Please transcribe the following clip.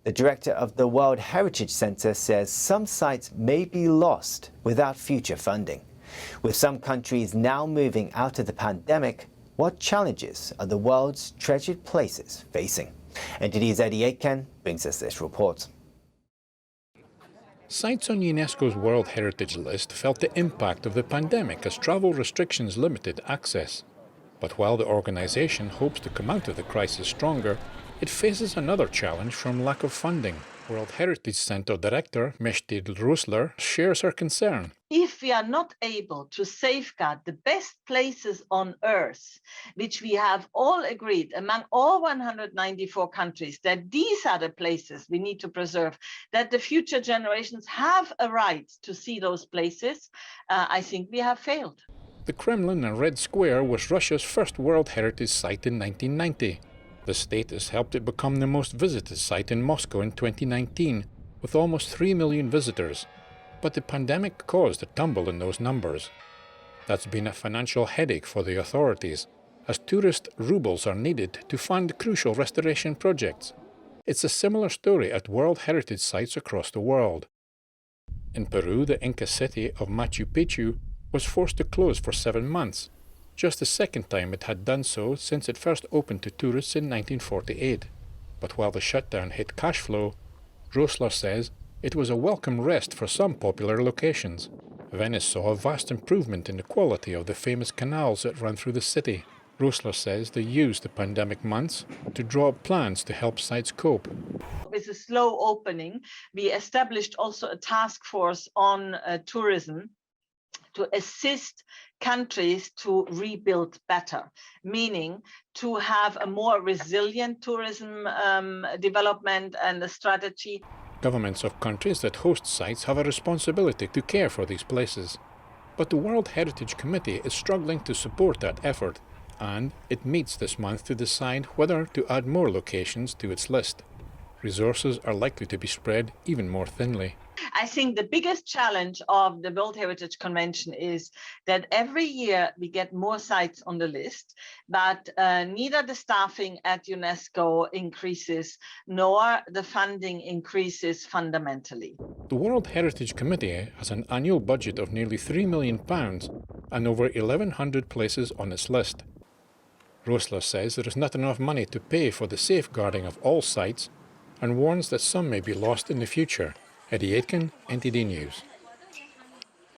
The director of the World Heritage Centre says some sites may be lost without future funding. With some countries now moving out of the pandemic, what challenges are the world's treasured places facing? NTD's Aitken brings us this report. Sites on UNESCO's World Heritage List felt the impact of the pandemic as travel restrictions limited access. But while the organisation hopes to come out of the crisis stronger, it faces another challenge from lack of funding. World Heritage Centre Director Meshti Rusler shares her concern. If we are not able to safeguard the best places on Earth, which we have all agreed among all 194 countries, that these are the places we need to preserve, that the future generations have a right to see those places, I think we have failed. The Kremlin and Red Square was Russia's first World Heritage Site in 1990. The status helped it become the most visited site in Moscow in 2019, with almost 3 million visitors. But the pandemic caused a tumble in those numbers. That's been a financial headache for the authorities, as tourist rubles are needed to fund crucial restoration projects. It's a similar story at World Heritage sites across the world. In Peru, the Inca city of Machu Picchu was forced to close for 7 months, just the second time it had done so since it first opened to tourists in 1948. But while the shutdown hit cash flow, Rosler says it was a welcome rest for some popular locations. Venice saw a vast improvement in the quality of the famous canals that run through the city. Rosler says they used the pandemic months to draw up plans to help sites cope. With a slow opening, we established also a task force on tourism to assist countries to rebuild better, meaning to have a more resilient tourism development and a strategy. Governments of countries that host sites have a responsibility to care for these places. But the World Heritage Committee is struggling to support that effort, and it meets this month to decide whether to add more locations to its list. Resources are likely to be spread even more thinly. I think the biggest challenge of the World Heritage Convention is that every year we get more sites on the list, but neither the staffing at UNESCO increases nor the funding increases fundamentally. The World Heritage Committee has an annual budget of nearly £3 million and over 1,100 places on its list. Rosler says there is not enough money to pay for the safeguarding of all sites and warns that some may be lost in the future. Aitken, NTD News.